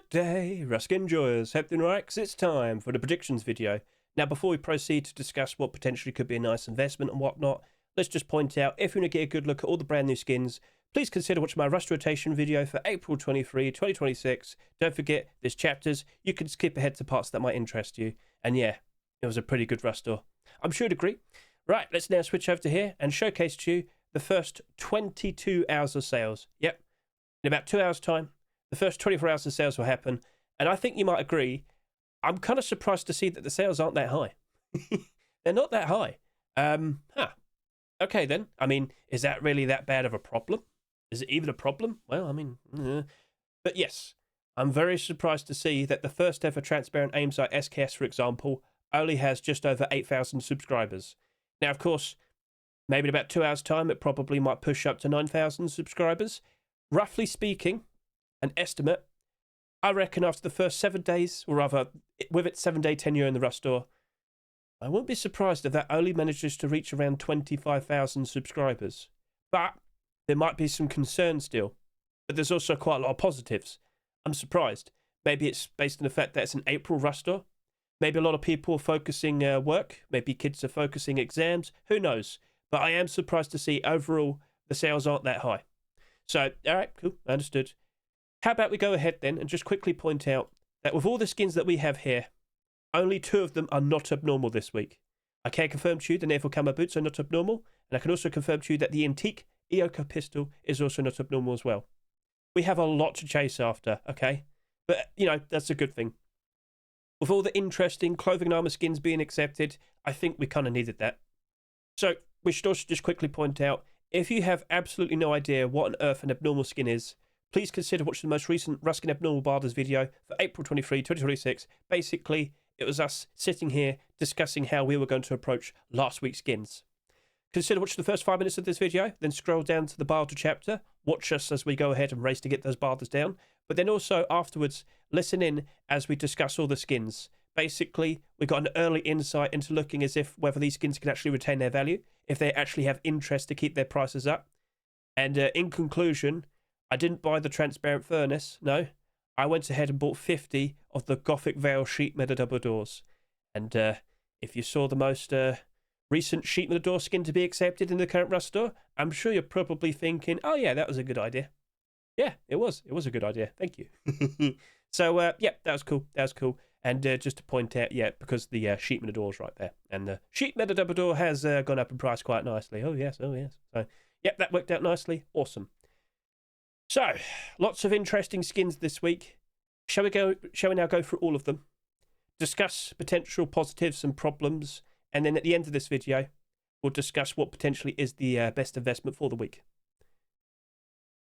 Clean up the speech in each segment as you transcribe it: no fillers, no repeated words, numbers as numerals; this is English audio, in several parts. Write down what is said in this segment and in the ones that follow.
Good day, Ruskin enjoyers. Hope you're right, 'cause it's time for the predictions video. Now, before we proceed to discuss what potentially could be a nice investment and whatnot, let's just point out, if you want to get a good look at all the brand new skins, please consider watching my Rust rotation video for April 23, 2026. Don't forget, there's chapters. You can skip ahead to parts that might interest you. And yeah, it was a pretty good Rust store. I'm sure you'd agree. Right, let's now switch over to here and showcase to you the first 22 hours of sales. Yep, in about 2 hours' time, the first 24 hours of sales will happen. And I think you might agree, I'm kind of surprised to see that the sales aren't that high. They're not that high. Okay then. I mean, is that really that bad of a problem? Is it even a problem? Well, I mean, but yes, I'm very surprised to see that the first ever transparent aim sight SKS, for example, only has just over 8,000 subscribers. Now, of course, maybe in about 2 hours' time, it probably might push up to 9,000 subscribers. Roughly speaking, an estimate, I reckon after the first 7 days, or rather, with its 7-day tenure in the Rust store, I wouldn't be surprised if that only manages to reach around 25,000 subscribers. But there might be some concerns still. But there's also quite a lot of positives. I'm surprised. Maybe it's based on the fact that it's an April Rust store. Maybe a lot of people are focusing work. Maybe kids are focusing exams. Who knows? But I am surprised to see overall the sales aren't that high. So, all right, cool, understood. How about we go ahead then and just quickly point out that with all the skins that we have here, only 2 of them are not abnormal this week. I can confirm to you the Naval Camo boots are not abnormal, and I can also confirm to you that the antique EOKA pistol is also not abnormal as well. We have a lot to chase after, okay? But, you know, that's a good thing. With all the interesting clothing and armor skins being accepted, I think we kind of needed that. So, we should also just quickly point out, if you have absolutely no idea what on earth an abnormal skin is, please consider watching the most recent Ruskin Abnormal Barders video for April 23, 2026. Basically, it was us sitting here discussing how we were going to approach last week's skins. Consider watching the first 5 minutes of this video, then scroll down to the Barder chapter, watch us as we go ahead and race to get those Barders down, but then also afterwards, listen in as we discuss all the skins. Basically, we got an early insight into looking as if whether these skins can actually retain their value, if they actually have interest to keep their prices up. And in conclusion, I didn't buy the transparent furnace, no. I went ahead and bought 50 of the Gothic Veil sheet metal double doors. And if you saw the most recent sheet metal door skin to be accepted in the current Rust store, I'm sure you're probably thinking, oh yeah, that was a good idea. Yeah, it was. It was a good idea. Thank you. So, yeah, that was cool. That was cool. And just to point out, yeah, because the sheet metal door's right there. And the sheet metal double door has gone up in price quite nicely. Oh, yes. Oh, yes. So, yep, that worked out nicely. Awesome. So, lots of interesting skins this week. Shall we now go through all of them? Discuss potential positives and problems. And then at the end of this video, we'll discuss what potentially is the best investment for the week.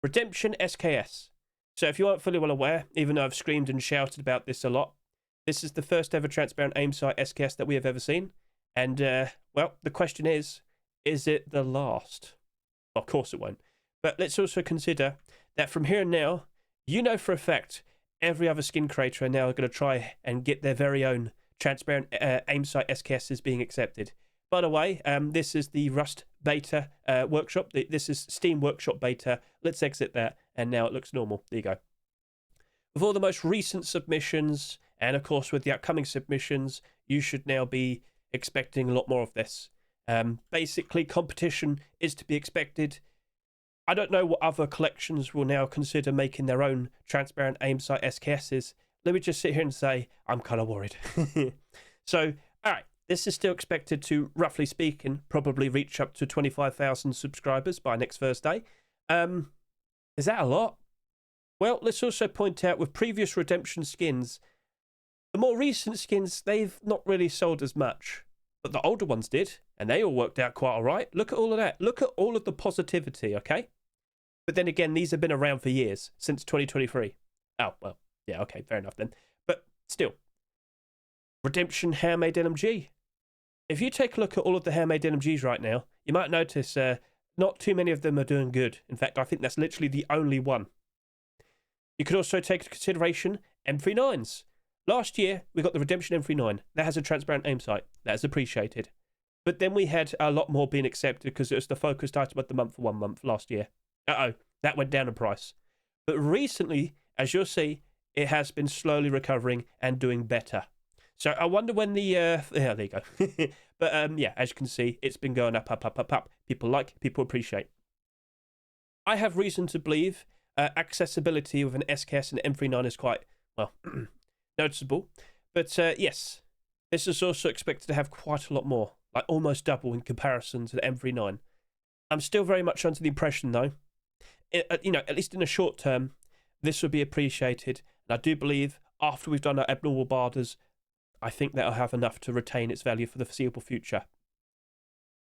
Redemption SKS. So if you aren't fully well aware, even though I've screamed and shouted about this a lot, this is the first ever transparent aim sight SKS that we have ever seen. And, well, the question is it the last? Well, of course it won't. But let's also consider that from here and now, you know for a fact, every other skin creator are now going to try and get their very own transparent aim sight SKSs being accepted. By the way, this is the Rust beta workshop. This is Steam Workshop beta. Let's exit that, and now it looks normal. There you go. With all the most recent submissions, and of course with the upcoming submissions, you should now be expecting a lot more of this. Basically, competition is to be expected. I don't know what other collections will now consider making their own transparent aim sight SKSs. Let me just sit here and say, I'm kind of worried. So, all right, this is still expected to, roughly speaking, probably reach up to 25,000 subscribers by next Thursday. Is that a lot? Well, let's also point out with previous redemption skins, the more recent skins, they've not really sold as much. But the older ones did, and they all worked out quite all right. Look at all of that. Look at all of the positivity, okay? But then again, these have been around for years, since 2023. Oh, well, yeah, okay, fair enough then. But still, Redemption Handmade LMG. If you take a look at all of the Handmade LMGs right now, you might notice not too many of them are doing good. In fact, I think that's literally the only one. You could also take into consideration M39s. Last year, we got the Redemption M39. That has a transparent aim sight. That is appreciated. But then we had a lot more being accepted because it was the focused item of the month for 1 month last year. That went down in price. But recently, as you'll see, it has been slowly recovering and doing better. So I wonder when the yeah, there you go. But yeah, as you can see, it's been going up, up, up, up, up. People like, people appreciate. I have reason to believe accessibility with an SKS and M39 is quite, well, noticeable. But yes, this is also expected to have quite a lot more, like almost double in comparison to the M39. I'm still very much under the impression, though, you know, at least in the short term, this would be appreciated. And I do believe after we've done our abnormal barders, I think that'll have enough to retain its value for the foreseeable future.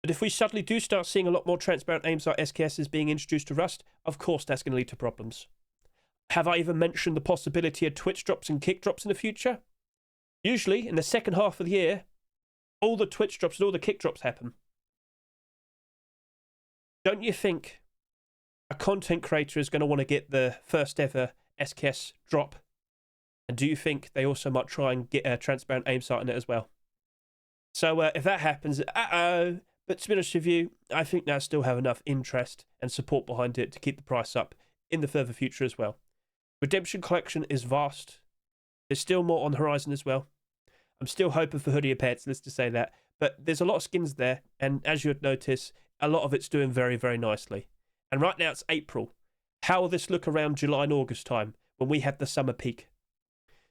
But if we suddenly do start seeing a lot more transparent aim sight SKSs being introduced to Rust, of course that's going to lead to problems. Have I even mentioned the possibility of twitch drops and kick drops in the future? Usually, in the second half of the year, all the twitch drops and all the kick drops happen. Don't you think a content creator is going to want to get the first ever SKS drop? And do you think they also might try and get a transparent aim sight on it as well? So if that happens, but to be honest with you, I think they'll still have enough interest and support behind it to keep the price up in the further future as well. Redemption collection is vast. There's still more on the horizon as well. I'm still hoping for Hoodie of Pets, let's just say that. But there's a lot of skins there, and as you'd notice, a lot of it's doing very, very nicely. And right now it's April. How will this look around July and August time when we have the summer peak?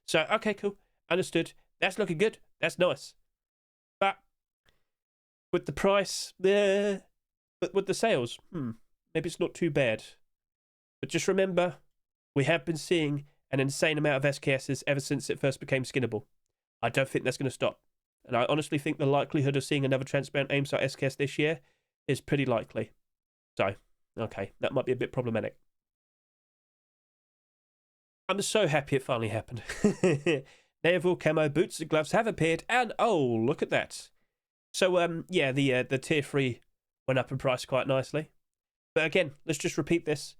So, okay, cool. Understood. That's looking good. That's nice. But with the price, but with the sales, maybe it's not too bad. But just remember, we have been seeing an insane amount of SKSs ever since it first became skinnable. I don't think that's going to stop. And I honestly think the likelihood of seeing another transparent aim sight SKS this year is pretty likely. So, okay, that might be a bit problematic. I'm so happy it finally happened. Naval Camo boots and gloves have appeared, and oh, look at that. So, yeah, the tier 3 went up in price quite nicely. But again, let's just repeat this.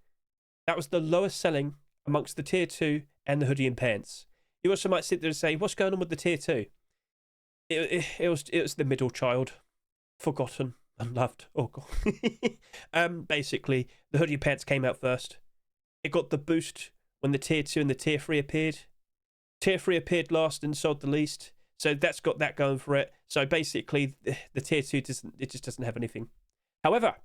That was the lowest selling amongst the tier 2 and the hoodie and pants. You also might sit there and say, what's going on with the tier 2? It was the middle child. Forgotten, unloved. Oh, God. Basically, the hoodie and pants came out first. It got the boost when the tier 2 and the tier 3 appeared. Tier 3 appeared last and sold the least. So that's got that going for it. So basically, the tier 2 just doesn't have anything. However,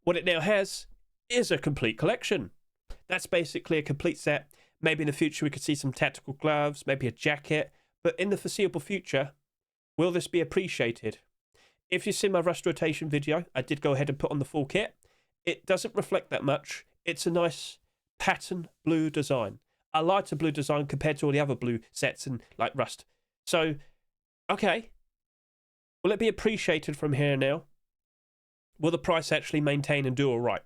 what it now has is a complete collection. That's basically a complete set. Maybe in the future we could see some tactical gloves, maybe a jacket. But in the foreseeable future, will this be appreciated? If you've seen my Rust rotation video, I did go ahead and put on the full kit. It doesn't reflect that much. It's a nice pattern blue design. A lighter blue design compared to all the other blue sets in like Rust. So, okay. Will it be appreciated from here now? Will the price actually maintain and do all right?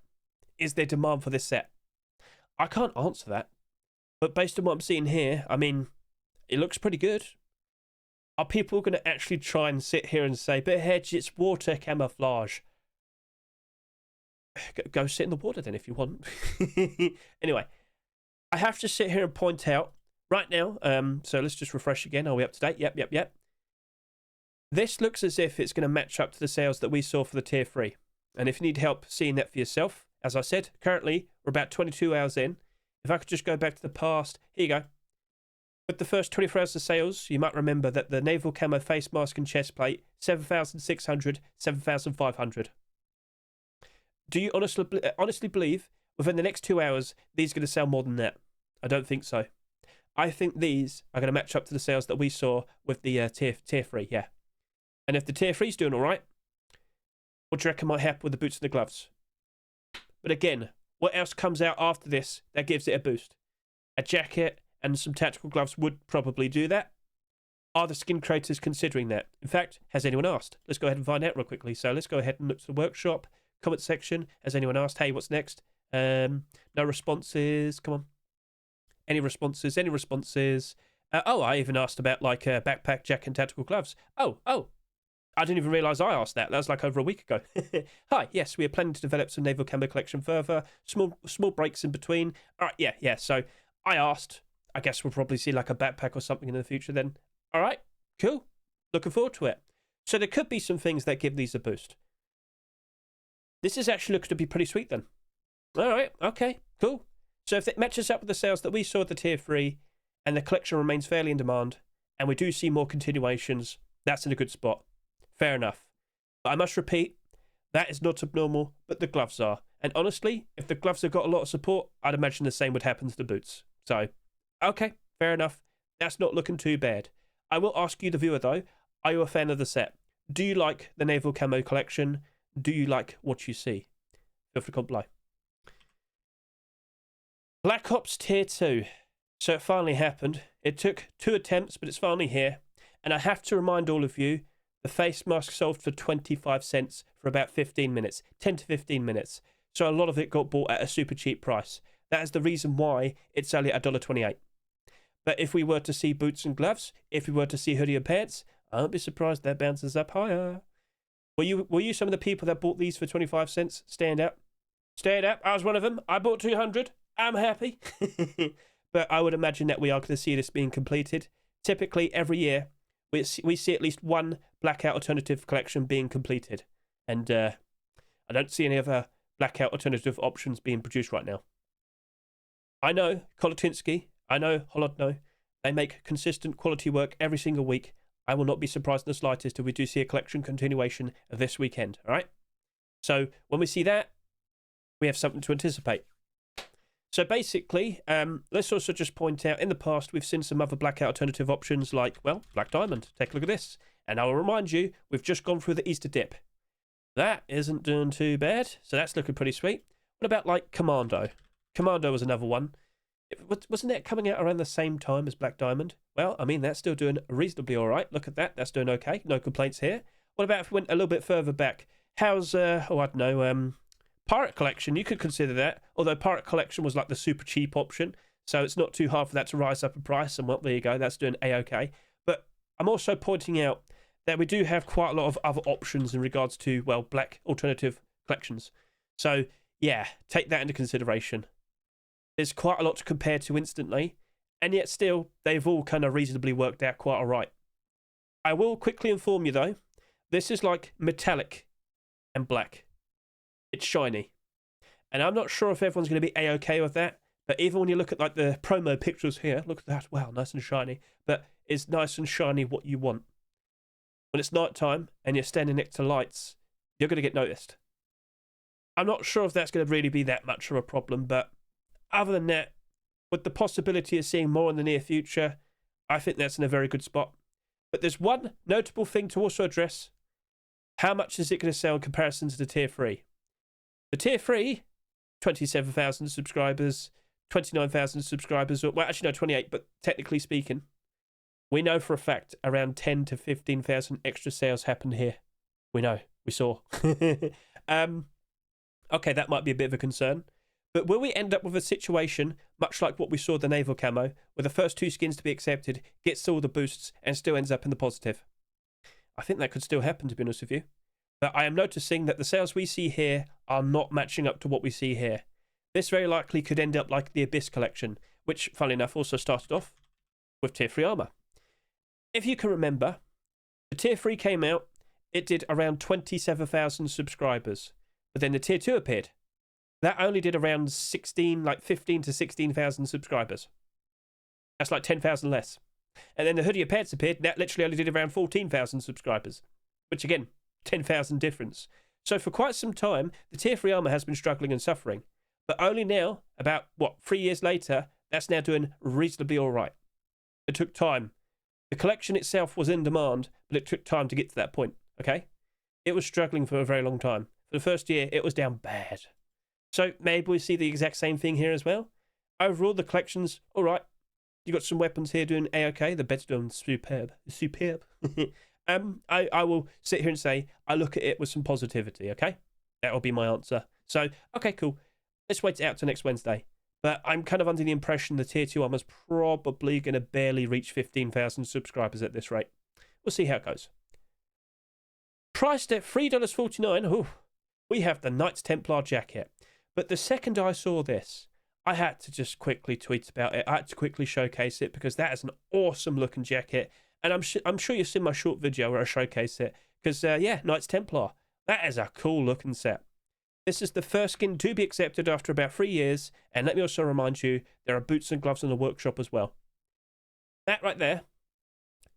Is there demand for this set? I can't answer that. But based on what I'm seeing here, I mean, it looks pretty good. Are people going to actually try and sit here and say, but Hedge, it's water camouflage? Go sit in the water then if you want. Anyway, I have to sit here and point out right now, so let's just refresh again. Are we up to date? Yep. This looks as if it's going to match up to the sales that we saw for the tier 3. And if you need help seeing that for yourself, as I said, currently we're about 22 hours in. If I could just go back to the past, here you go. With the first 24 hours of sales, you might remember that the Naval Camo face mask and chest plate, 7,600, 7,500. Do you honestly believe within the next 2 hours these are going to sell more than that? I don't think so. I think these are going to match up to the sales that we saw with the tier 3, yeah. And if the tier 3's doing all right, what do you reckon might happen with the boots and the gloves? But again, what else comes out after this that gives it a boost? A jacket and some tactical gloves would probably do that. Are the skin creators considering that? In fact, has anyone asked? Let's go ahead and find out real quickly. So let's go ahead and look to the workshop, comment section. Has anyone asked, hey, what's next? No responses. Come on. Any responses? Any responses? Oh, I even asked about like a backpack, jacket, and tactical gloves. Oh. I didn't even realise I asked that. That was like over a week ago. Hi, yes, we are planning to develop some Naval Camo collection further. Small breaks in between. All right, yeah. So I asked. I guess we'll probably see like a backpack or something in the future then. All right, cool. Looking forward to it. So there could be some things that give these a boost. This is actually looks to be pretty sweet then. All right, okay, cool. So if it matches up with the sales that we saw at the tier 3, and the collection remains fairly in demand, and we do see more continuations, that's in a good spot. Fair enough. But I must repeat, that is not abnormal, but the gloves are. And honestly, if the gloves have got a lot of support, I'd imagine the same would happen to the boots. So, okay, fair enough. That's not looking too bad. I will ask you, the viewer, though, are you a fan of the set? Do you like the Naval Camo collection? Do you like what you see? Feel free to comment below. Black Ops Tier 2. So it finally happened. It took 2 attempts, but it's finally here. And I have to remind all of you, the face mask sold for 25 cents for about 15 minutes. 10 to 15 minutes. So a lot of it got bought at a super cheap price. That is the reason why it's only $1.28. But if we were to see boots and gloves, if we were to see hoodie and pants, I won't be surprised that bounces up higher. Were you some of the people that bought these for 25 cents? Stand up. Stand up. I was one of them. I bought 200. I'm happy. But I would imagine that we are going to see this being completed. Typically, every year, we see at least one Blackout Alternative collection being completed. And I don't see any other Blackout Alternative options being produced right now. I know Kolotinsky, I know Holodno, they make consistent quality work every single week. I will not be surprised in the slightest if we do see a collection continuation this weekend, all right? So when we see that, we have something to anticipate. So basically, let's also just point out, in the past, we've seen some other Blackout Alternative options like, well, Black Diamond. Take a look at this. And I will remind you, we've just gone through the Easter dip. That isn't doing too bad, so that's looking pretty sweet. What about, like, Commando? Commando was another one. Wasn't that coming out around the same time as Black Diamond? Well, I mean, that's still doing reasonably all right. Look at that. That's doing okay. No complaints here. What about if we went a little bit further back? How's, I don't know, Pirate Collection? You could consider that. Although Pirate Collection was like the super cheap option. So it's not too hard for that to rise up in price. And well, there you go. That's doing A-OK. But I'm also pointing out that we do have quite a lot of other options in regards to, well, Black Alternative collections. So, yeah, take that into consideration. There's quite a lot to compare to instantly, and yet still, they've all kind of reasonably worked out quite all right. I will quickly inform you, though, this is like metallic and black. It's shiny. And I'm not sure if everyone's going to be A-OK with that, but even when you look at like the promo pictures here, look at that, wow, nice and shiny. But is nice and shiny what you want? When it's nighttime and you're standing next to lights, you're going to get noticed. I'm not sure if that's going to really be that much of a problem, but other than that, with the possibility of seeing more in the near future, I think that's in a very good spot. But there's one notable thing to also address. How much is it going to sell in comparison to the Tier 3? The Tier 3, 27,000 subscribers, 29,000 subscribers, well, actually no, 28, but technically speaking, we know for a fact around 10 to 15,000 extra sales happened here. We know. We saw. Okay, that might be a bit of a concern. But will we end up with a situation, much like what we saw the Naval Camo, where the first 2 skins to be accepted gets all the boosts and still ends up in the positive? I think that could still happen, to be honest with you. But I am noticing that the sales we see here are not matching up to what we see here. This very likely could end up like the Abyss collection, which, funnily enough, also started off with Tier 3 armor. If you can remember, the Tier 3 came out, it did around 27,000 subscribers. But then the Tier 2 appeared. That only did around 15 to 16,000 subscribers. That's like 10,000 less. And then the Hoodie of Pets appeared, and that literally only did around 14,000 subscribers. Which again, 10,000 difference. So for quite some time, the Tier 3 armor has been struggling and suffering. But only now, about, 3 years later, that's now doing reasonably alright. It took time. The collection itself was in demand, but it took time to get to that point, okay? It was struggling for a very long time. For the first year, it was down bad. So maybe we see the exact same thing here as well. Overall, the collection's all right. You got some weapons here doing A-OK. The bed's doing superb. Superb. I will sit here and say I look at it with some positivity, okay? That will be my answer. So, okay, cool. Let's wait it out till next Wednesday. But I'm kind of under the impression the Tier 2 armor's probably going to barely reach 15,000 subscribers at this rate. We'll see how it goes. Priced at $3.49, oh, we have the Knights Templar jacket. But the second I saw this, I had to just quickly tweet about it. I had to quickly showcase it because that is an awesome looking jacket. And I'm sure you've seen my short video where I showcase it. Because, yeah, Knights Templar. That is a cool looking set. This is the first skin to be accepted after about 3 years. And let me also remind you, there are boots and gloves in the workshop as well. That right there,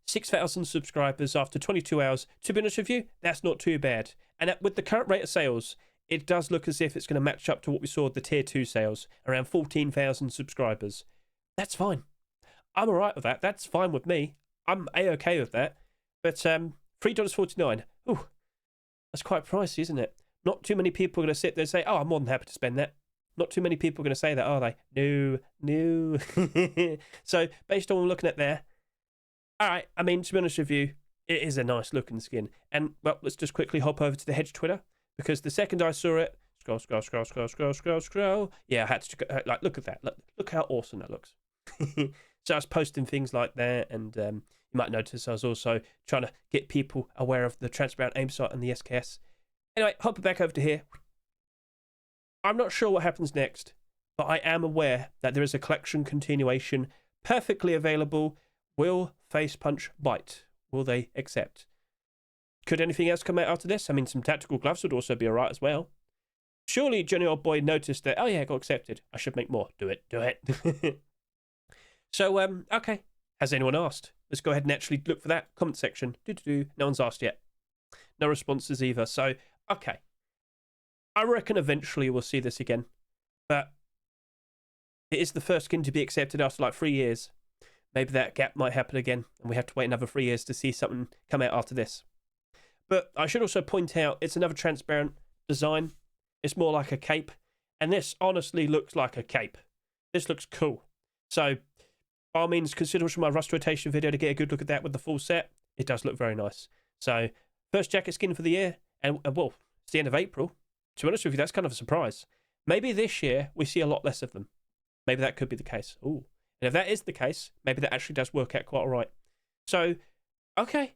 6,000 subscribers after 22 hours. To be honest with you, that's not too bad. And with the current rate of sales, it does look as if it's going to match up to what we saw with the Tier 2 sales, around 14,000 subscribers. That's fine. I'm all right with that. That's fine with me. I'm A-OK with that. But $3.49. Ooh, that's quite pricey, isn't it? Not too many people are going to sit there and say, oh, I'm more than happy to spend that. Not too many people are going to say that, are they? No. So, based on what I'm looking at there, all right, I mean, to be honest with you, it is a nice looking skin. And, well, let's just quickly hop over to the Hedge Twitter, because the second I saw it, scroll. Yeah, I had to, like, look at that. Look how awesome that looks. So I was posting things like that, and you might notice I was also trying to get people aware of the transparent aim sight and the SKS. Anyway, hopping back over to here. I'm not sure what happens next, but I am aware that there is a collection continuation perfectly available. Will Face Punch bite? Will they accept? Could anything else come out after this? I mean, some tactical gloves would also be alright as well. Surely Johnny Old Boy noticed that, oh yeah, I got accepted. I should make more. Do it. So, okay. Has anyone asked? Let's go ahead and actually look for that. Comment section. No one's asked yet. No responses either. So, okay. I reckon eventually we'll see this again. But it is the first skin to be accepted after like 3 years. Maybe that gap might happen again, and we have to wait another 3 years to see something come out after this. But I should also point out, it's another transparent design. It's more like a cape. And this honestly looks like a cape. This looks cool. So, by all means, consider watching my Rust rotation video to get a good look at that with the full set. It does look very nice. So, first jacket skin for the year. And, well, it's the end of April. To be honest with you, that's kind of a surprise. Maybe this year we see a lot less of them. Maybe that could be the case. Ooh. And if that is the case, maybe that actually does work out quite all right. So, okay.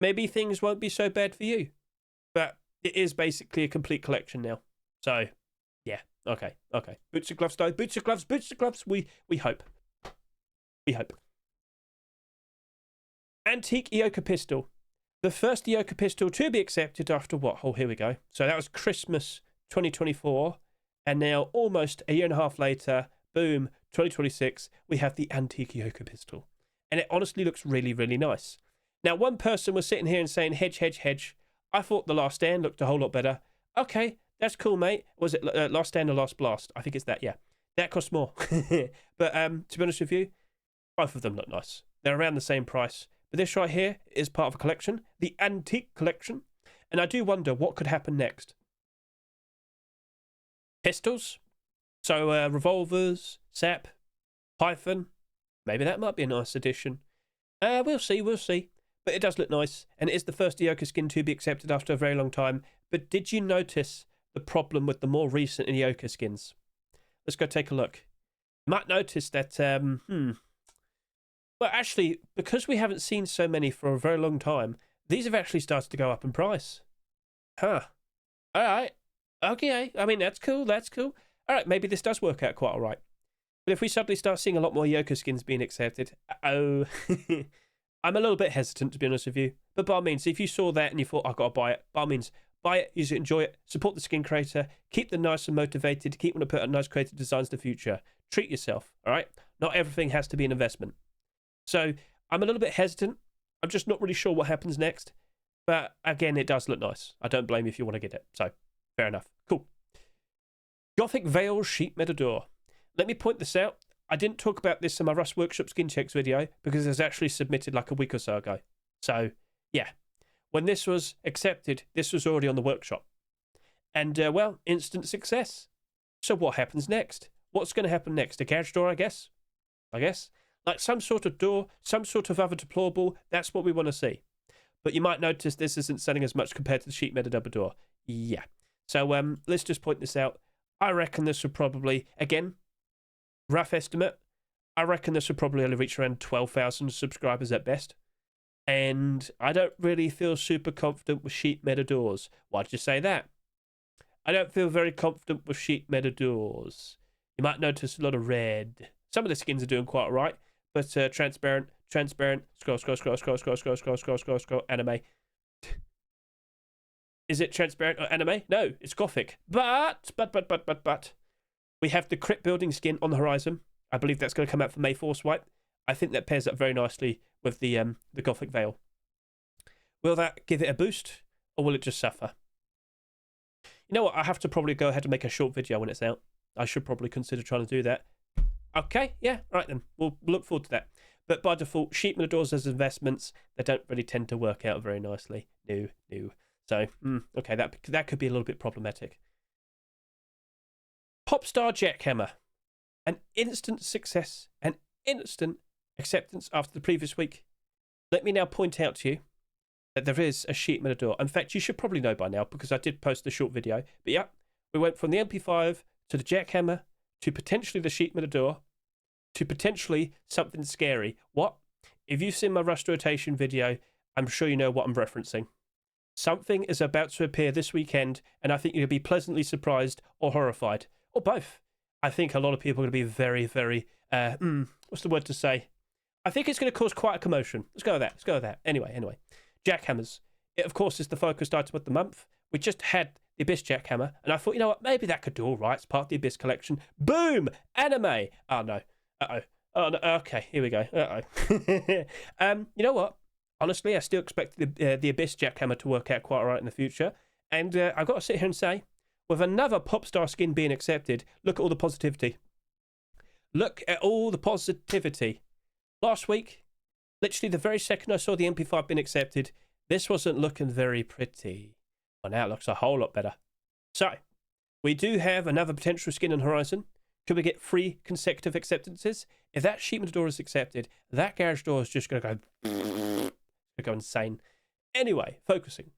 Maybe things won't be so bad for you. But it is basically a complete collection now. So, yeah. Okay. Boots and gloves, though. Boots and gloves. We hope. We hope. Antique EOKA pistol. The first EOKA pistol to be accepted after what? Oh, here we go. So that was Christmas 2024. And now, almost a year and a half later, boom, 2026, we have the antique EOKA pistol. And it honestly looks really, really nice. Now, one person was sitting here and saying, Hedge. I thought the Last Stand looked a whole lot better. Okay, that's cool, mate. Was it Last Stand or Last Blast? I think it's that, yeah. That costs more. But to be honest with you, both of them look nice. They're around the same price. But this right here is part of a collection, the antique collection. And I do wonder what could happen next. Pistols? So revolvers, sap, Python. Maybe that might be a nice addition. We'll see. But it does look nice. And it is the first EOKA skin to be accepted after a very long time. But did you notice the problem with the more recent EOKA skins? Let's go take a look. You might notice that, well, actually, because we haven't seen so many for a very long time, these have actually started to go up in price. Huh. All right. Okay. I mean, that's cool. All right, maybe this does work out quite all right. But if we suddenly start seeing a lot more EOKA skins being accepted, I'm a little bit hesitant, to be honest with you. But by all means, if you saw that and you thought, I've got to buy it, by all means, buy it, use it, enjoy it, support the skin creator, keep them nice and motivated, keep them to put out nice creative designs in the future. Treat yourself, all right? Not everything has to be an investment. So I'm a little bit hesitant. I'm just not really sure what happens next. But again, it does look nice. I don't blame you if you want to get it. So fair enough. Cool. Gothic Veil Sheet Matador. Let me point this out. I didn't talk about this in my Rust Workshop skin checks video because it was actually submitted like a week or so ago. So yeah, when this was accepted, this was already on the workshop. And well, instant success. So what happens next? What's going to happen next? A garage door, I guess? Like some sort of door, some sort of other deplorable. That's what we want to see. But you might notice this isn't selling as much compared to the Sheet Metal Double Door. Yeah. So let's just point this out. I reckon this would probably, again, rough estimate, I reckon this would probably only reach around 12,000 subscribers at best. And I don't really feel super confident with Sheet Metal Doors. Why'd you say that? I don't feel very confident with Sheet Metal Doors. You might notice a lot of red. Some of the skins are doing quite all right. But transparent, scroll, anime. Is it transparent or anime? No, it's Gothic. But, we have the crypt building skin on the horizon. I believe that's going to come out for May Force Wipe. I think that pairs up very nicely with the Gothic Veil. Will that give it a boost, or will it just suffer? You know what? I have to probably go ahead and make a short video when it's out. I should probably consider trying to do that. Okay, yeah, right then. We'll look forward to that. But by default, sheet doors as investments, they don't really tend to work out very nicely. No. So, okay, that could be a little bit problematic. Popstar Jackhammer. An instant success, an instant acceptance after the previous week. Let me now point out to you that there is a sheet door. In fact, you should probably know by now because I did post a short video. But yeah, we went from the MP5 to the Jackhammer to potentially the sheet door to potentially something scary. What? If you've seen my rust rotation video, I'm sure you know what I'm referencing. Something is about to appear this weekend, and I think you'll be pleasantly surprised or horrified, or both. I think a lot of people are going to be very, very, what's the word to say? I think it's going to cause quite a commotion. Let's go with that. Anyway. Jackhammers. It, of course, is the focused item of the month. We just had the Abyss Jackhammer, and I thought, you know what, maybe that could do all right. It's part of the Abyss collection. Boom! Anime! Oh, no. Oh, no. Okay, here we go. You know what? Honestly, I still expect the Abyss Jackhammer to work out quite all right in the future. And I've got to sit here and say, with another Popstar skin being accepted, look at all the positivity. Look at all the positivity. Last week, literally the very second I saw the MP5 being accepted, this wasn't looking very pretty. Well, now it looks a whole lot better. So, we do have another potential skin on horizon. Could we get 3 consecutive acceptances? If that sheet door is accepted, that garage door is just going to go insane. Anyway, focusing.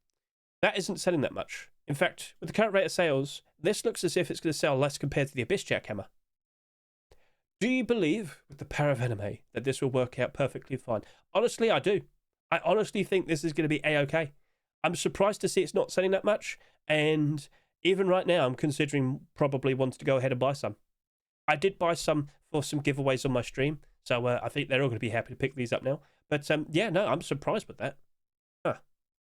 That isn't selling that much. In fact, with the current rate of sales, this looks as if it's going to sell less compared to the Abyss Jackhammer. Do you believe, with the power of anime, that this will work out perfectly fine? Honestly, I do. I honestly think this is going to be A-OK. I'm surprised to see it's not selling that much, and even right now, I'm considering probably wanting to go ahead and buy some. I did buy some for some giveaways on my stream, so I think they're all going to be happy to pick these up now. But yeah, no, I'm surprised with that. Huh.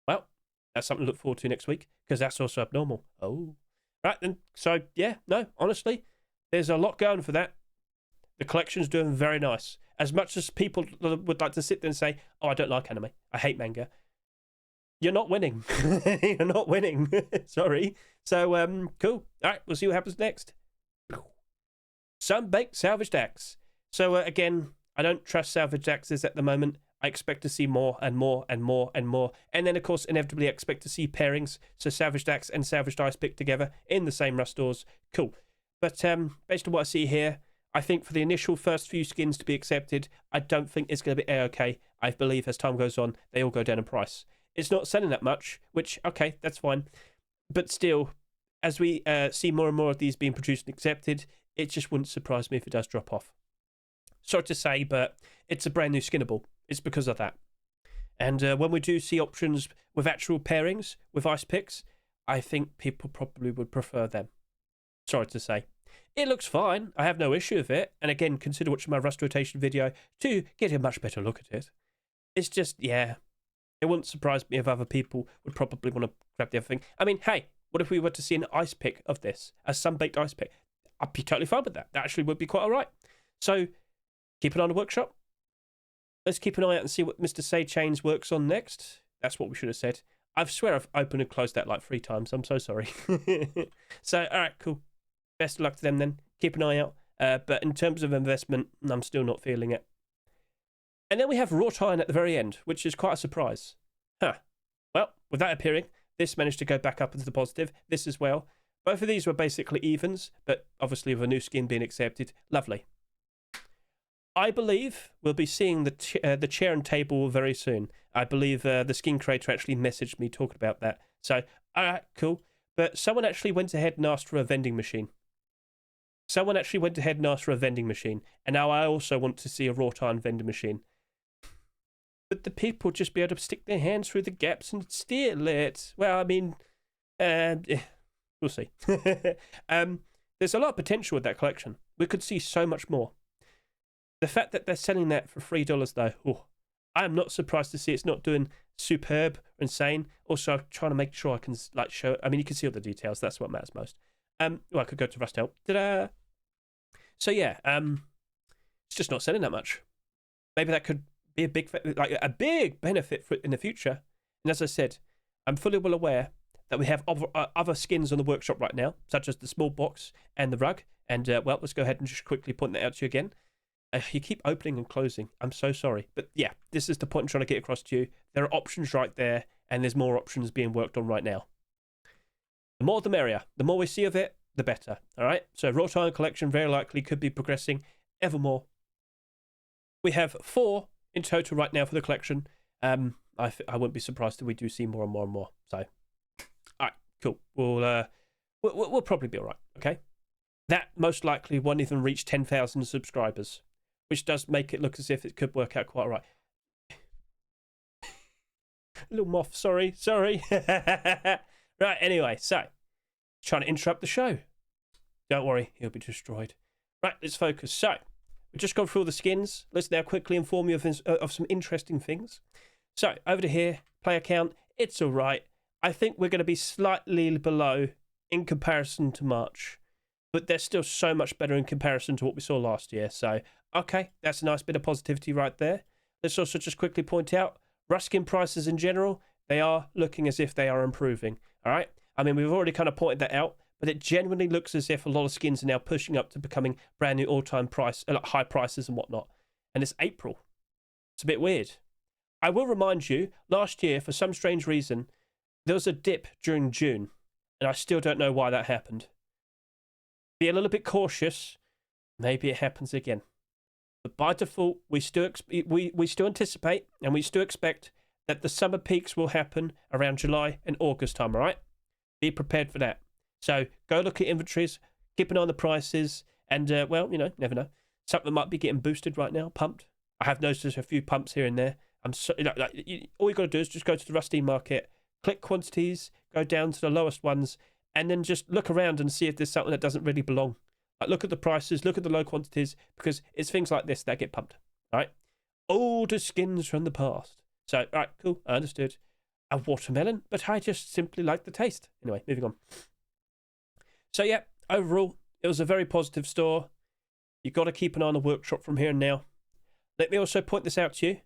Well, that's something to look forward to next week, because that's also abnormal. Oh. Right, then, so yeah, no, honestly, there's a lot going for that. The collection's doing very nice. As much as people would like to sit there and say, oh, I don't like anime, I hate manga, you're not winning. You're not winning. Sorry. So, cool. All right, we'll see what happens next. Sunbaked Salvage Axe. So, again, I don't trust salvage axes at the moment. I expect to see more and more and more and more. And then, of course, inevitably I expect to see pairings. So salvaged axe and salvaged ice pick together in the same rust doors. Cool. But based on what I see here, I think for the initial first few skins to be accepted, I don't think it's going to be A-OK. I believe as time goes on, they all go down in price. It's not selling that much, which, okay, that's fine. But still, as we see more and more of these being produced and accepted, it just wouldn't surprise me if it does drop off. Sorry to say, but it's a brand new Skinnable. It's because of that. And when we do see options with actual pairings, with ice picks, I think people probably would prefer them. Sorry to say. It looks fine. I have no issue with it. And again, consider watching my rust rotation video to get a much better look at it. It's just, yeah. It wouldn't surprise me if other people would probably want to grab the other thing. I mean, hey, what if we were to see an ice pick of this? A sunbaked ice pick? I'd be totally fine with that. That actually would be quite all right. So, keep an eye on the workshop. Let's keep an eye out and see what Mr. Say Chains works on next. That's what we should have said. I swear I've opened and closed that like 3 times. I'm so sorry. So, all right, cool. Best of luck to them then. Keep an eye out. But in terms of investment, I'm still not feeling it. And then we have Wrought at the very end, which is quite a surprise. Huh. Well, with that appearing, this managed to go back up into the positive. This as well. Both of these were basically evens, but obviously with a new skin being accepted. Lovely. I believe we'll be seeing the chair and table very soon. I believe the skin creator actually messaged me talking about that. So, all right, cool. But someone actually went ahead and asked for a vending machine. And now I also want to see a wrought iron vending machine. But the people just be able to stick their hands through the gaps and steal it. Well, I mean, we'll see. There's a lot of potential with that collection. We could see so much more. The fact that they're selling that for $3 though, I am not surprised to see it's not doing superb or insane. Also, I'm trying to make sure I can like show. I mean, you can see all the details. That's what matters most. Well, I could go to Rust Help. Ta-da! So yeah, it's just not selling that much. Maybe that could be a big benefit for in the future. And as I said, I'm fully well aware that we have other skins on the workshop right now, such as the small box and the rug. And, well, let's go ahead and just quickly point that out to you again. You keep opening and closing. I'm so sorry. But, yeah, this is the point I'm trying to get across to you. There are options right there, and there's more options being worked on right now. The more the merrier. The more we see of it, the better. All right? So, Wrought Iron Collection very likely could be progressing ever more. We have 4 in total right now for the collection. I wouldn't be surprised if we do see more and more and more. So, all right, cool. We'll probably be all right, okay? That most likely won't even reach 10,000 subscribers, which does make it look as if it could work out quite all right. Little moth, sorry. Right, anyway, so, trying to interrupt the show. Don't worry, he'll be destroyed. Right, let's focus. So, we've just gone through all the skins. Let's now quickly inform you of some interesting things. So, over to here, player count, it's all right. I think we're going to be slightly below in comparison to March, but they're still so much better in comparison to what we saw last year. So, okay, that's a nice bit of positivity right there. Let's also just quickly point out, Ruskin prices in general, they are looking as if they are improving. All right? I mean, we've already kind of pointed that out, but it genuinely looks as if a lot of skins are now pushing up to becoming brand new all-time price, high prices and whatnot. And it's April. It's a bit weird. I will remind you, last year, for some strange reason, there was a dip during June, and I still don't know why that happened. Be a little bit cautious. Maybe it happens again. But by default, we still anticipate and we still expect that the summer peaks will happen around July and August time, all right? Be prepared for that. So go look at inventories, keep an eye on the prices, and, well, you know, never know. Something might be getting boosted right now, pumped. I have noticed a few pumps here and there. All you got to do is just go to the Rusty Market, click quantities, go down to the lowest ones, and then just look around and see if there's something that doesn't really belong. Like, look at the prices, look at the low quantities, because it's things like this that get pumped. All right? Older skins from the past. So, all right, cool, I understood. A watermelon, but I just simply like the taste. Anyway, moving on. So, yeah, overall, it was a very positive store. You've got to keep an eye on the workshop from here and now. Let me also point this out to you.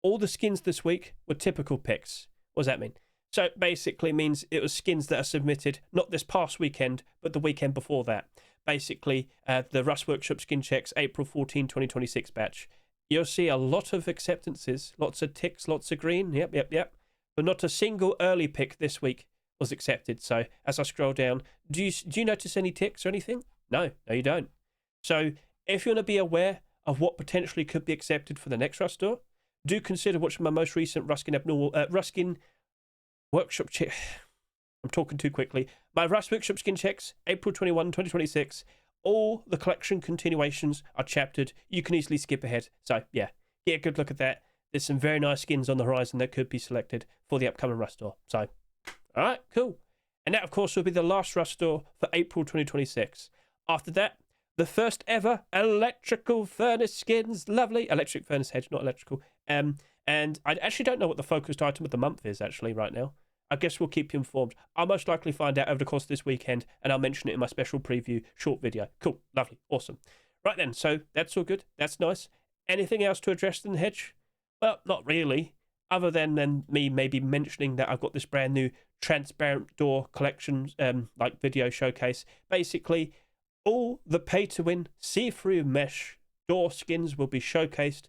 All the skins this week were typical picks. What does that mean? So it basically means it was skins that are submitted not this past weekend, but the weekend before that. Basically, the Rust Workshop Skin Checks April 14, 2026 batch. You'll see a lot of acceptances, lots of ticks, lots of green. Yep. But not a single early pick this week was accepted. So as I scroll down, do you notice any ticks or anything? No, you don't. So if you want to be aware of what potentially could be accepted for the next Rust store, do consider watching my most recent Ruskin Workshop check. I'm talking too quickly. My Rust Workshop Skin Checks, April 21, 2026. All the collection continuations are chaptered. You can easily skip ahead. So, yeah, get a good look at that. There's some very nice skins on the horizon that could be selected for the upcoming Rust store. So, all right, cool. And that, of course, will be the last Rust store for April 2026. After that, the first ever electrical furnace skins. Lovely. Electric furnace hedge, not electrical. And I actually don't know what the focused item of the month is, actually, right now. I guess we'll keep you informed. I'll most likely find out over the course of this weekend, and I'll mention it in my special preview short video. Cool. Lovely. Awesome. Right then, so that's all good. That's nice. Anything else to address in the Hedge? Well, not really. Other than me maybe mentioning that I've got this brand new transparent door collection, like video showcase. Basically, all the pay-to-win see-through mesh door skins will be showcased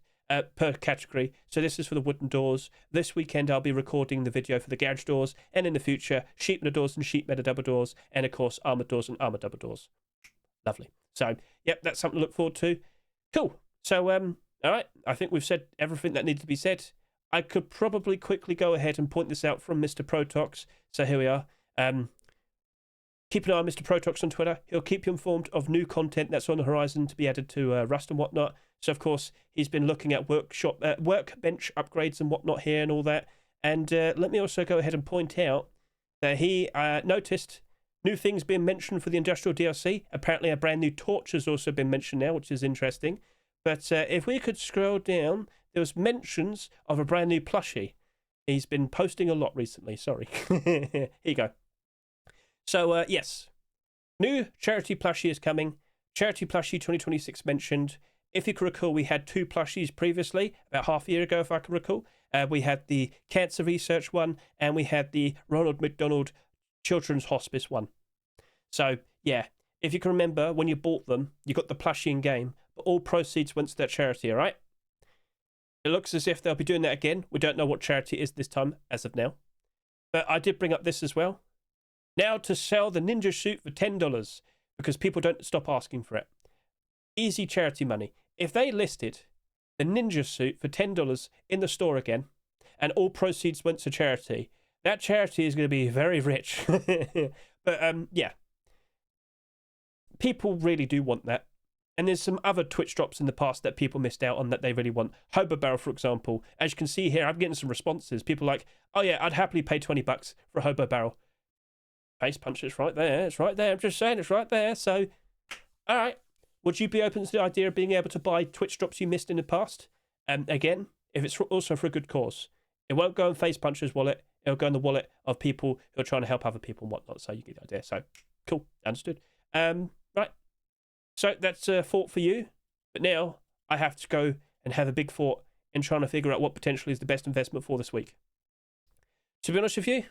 per category. So this is for the wooden doors. This weekend I'll be recording the video for the garage doors, and in the future, sheet metal doors and sheet metal double doors, and of course armored doors and armored double doors. Lovely. So, yep, that's something to look forward to. Cool. So, all right, I think we've said everything that needed to be said. I could probably quickly go ahead and point this out from Mr. Protox. So here we are. Keep an eye on Mr. Protox on Twitter. He'll keep you informed of new content that's on the horizon to be added to Rust and whatnot. So, of course, he's been looking at workbench upgrades and whatnot here and all that. And let me also go ahead and point out that he noticed new things being mentioned for the Industrial DLC. Apparently, a brand new torch has also been mentioned now, which is interesting. But if we could scroll down, there was mentions of a brand new plushie. He's been posting a lot recently. Sorry. Here you go. So, yes, new charity plushie is coming. Charity plushie 2026 mentioned. If you can recall, we had 2 plushies previously, about half a year ago, if I can recall. We had the Cancer Research one, and we had the Ronald McDonald Children's Hospice one. So, yeah, if you can remember, when you bought them, you got the plushie in game, but all proceeds went to that charity, all right? It looks as if they'll be doing that again. We don't know what charity it is this time, as of now. But I did bring up this as well. Now to sell the ninja suit for $10, because people don't stop asking for it. Easy charity money. If they listed the ninja suit for $10 in the store again, and all proceeds went to charity, that charity is going to be very rich. But, yeah. People really do want that. And there's some other Twitch drops in the past that people missed out on that they really want. Hobo Barrel, for example. As you can see here, I'm getting some responses. People are like, oh yeah, I'd happily pay $20 for a Hobo Barrel. Face punch, it's right there. It's right there. I'm just saying, it's right there. So, all right. Would you be open to the idea of being able to buy Twitch drops you missed in the past? Again, if it's also for a good cause. It won't go in Face Puncher's wallet. It'll go in the wallet of people who are trying to help other people and whatnot. So you get the idea. So, cool. Understood. Right. So that's a thought for you. But now I have to go and have a big thought in trying to figure out what potentially is the best investment for this week. To be honest with you,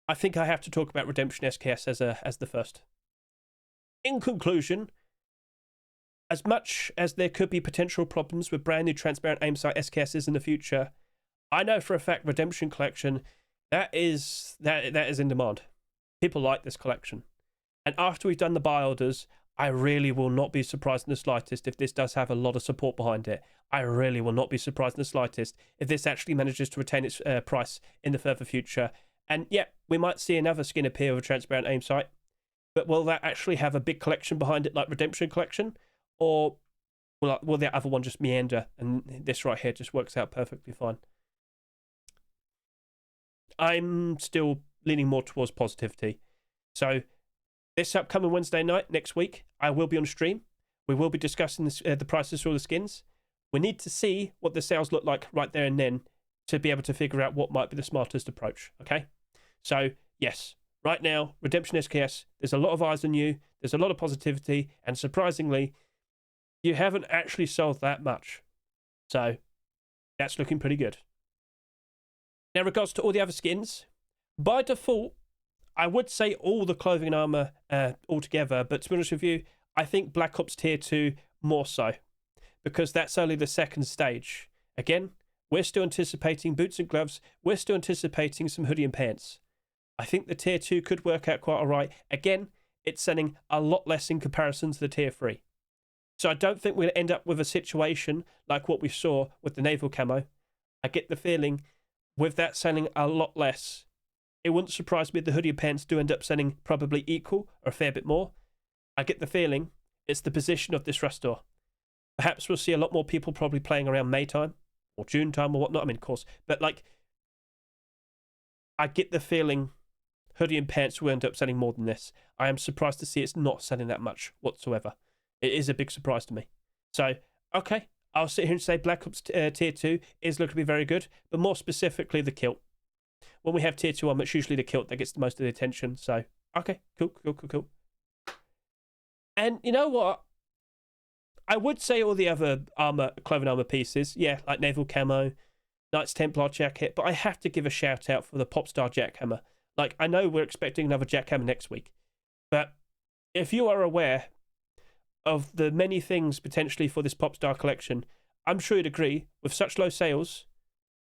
I think I have to talk about Redemption SKS as the first. In conclusion, as much as there could be potential problems with brand new transparent aim sight SKSs in the future, I know for a fact Redemption Collection, that is in demand. People like this collection. And after we've done the buy orders, I really will not be surprised in the slightest if this does have a lot of support behind it. I really will not be surprised in the slightest if this actually manages to retain its price in the further future. And yeah, we might see another skin appear with a transparent aim sight. But will that actually have a big collection behind it like Redemption Collection? Or will the other one just meander and this right here just works out perfectly fine? I'm still leaning more towards positivity. So this upcoming Wednesday night, next week, I will be on stream. We will be discussing the prices for all the skins. We need to see what the sales look like right there and then to be able to figure out what might be the smartest approach, okay? So, yes, right now, Redemption SKS, there's a lot of eyes on you, there's a lot of positivity, and surprisingly, you haven't actually sold that much. So, that's looking pretty good. Now, in regards to all the other skins, by default, I would say all the clothing and armor altogether, but to be honest with you, I think Black Ops Tier 2 more so, because that's only the second stage. Again, we're still anticipating boots and gloves, we're still anticipating some hoodie and pants. I think the Tier 2 could work out quite alright. Again, it's selling a lot less in comparison to the Tier 3. So I don't think we'll end up with a situation like what we saw with the Naval Camo. I get the feeling with that selling a lot less, it wouldn't surprise me if the hoodie and pants do end up selling probably equal or a fair bit more. I get the feeling it's the position of this rust store. Perhaps we'll see a lot more people probably playing around May time or June time or whatnot. I mean, of course, but like, I get the feeling hoodie and pants will end up selling more than this. I am surprised to see it's not selling that much whatsoever. It is a big surprise to me. So, okay, I'll sit here and say Black Ops Tier 2 is looking to be very good, but more specifically the kilt. When we have Tier 2 on, it's usually the kilt that gets the most of the attention. So, okay, cool. And you know what? I would say all the other clothing armor pieces, yeah, like Naval Camo, Knight's Templar jacket, but I have to give a shout out for the Popstar Jackhammer. Like, I know we're expecting another Jackhammer next week, but if you are aware of the many things potentially for this Popstar collection, I'm sure you'd agree, with such low sales,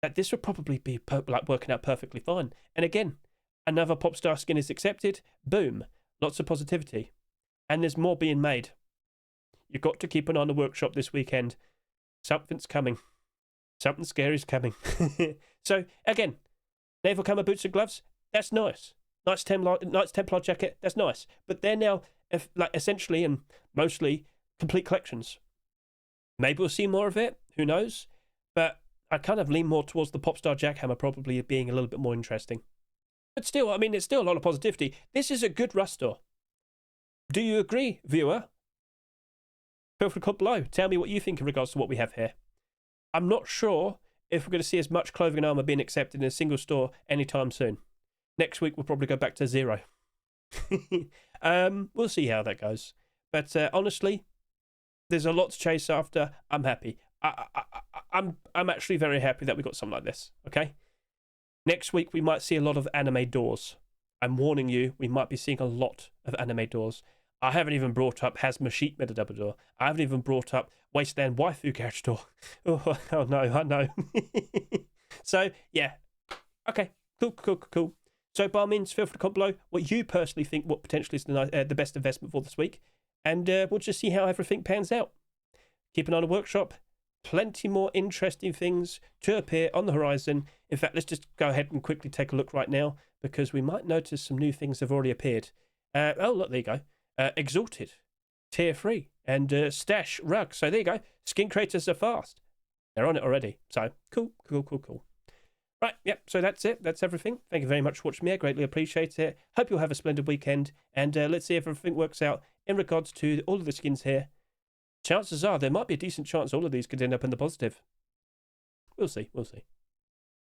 that this would probably be like working out perfectly fine. And again, another Popstar skin is accepted, boom, lots of positivity. And there's more being made. You've got to keep an eye on the workshop this weekend. Something's coming. Something scary's coming. So, again, Naval Camo boots and gloves, that's nice. Knight's Templar jacket, that's nice. But they're now essentially and mostly complete collections. Maybe we'll see more of it, who knows? But I kind of lean more towards the Popstar Jackhammer probably being a little bit more interesting. But still, I mean, it's still a lot of positivity. This is a good rust store. Do you agree, viewer? Feel free to comment below. Tell me what you think in regards to what we have here. I'm not sure if we're going to see as much clothing and armor being accepted in a single store anytime soon. Next week, we'll probably go back to 0. We'll see how that goes. But honestly, There's a lot to chase after. I'm happy. I'm actually very happy that we got something like this. Okay. Next week we might see a lot of anime doors. I'm warning you, we might be seeing a lot of anime doors. I haven't even brought up Hazma Sheet Metal Double Door. I haven't even brought up Wasteland Waifu Garage Door. Oh no, I know. So, yeah. Okay, cool. So, by all means, feel free to comment below what you personally think what potentially is the best investment for this week. And we'll just see how everything pans out. Keep an eye on the workshop. Plenty more interesting things to appear on the horizon. In fact, let's just go ahead and quickly take a look right now, because we might notice some new things have already appeared. Oh, look, there you go. Exalted, Tier 3, and Stash Rug. So there you go. Skin creators are fast. They're on it already. So, cool. Right, yep, so that's it. That's everything. Thank you very much for watching me. I greatly appreciate it. Hope you'll have a splendid weekend. And let's see if everything works out in regards to all of the skins here. Chances are there might be a decent chance all of these could end up in the positive. We'll see.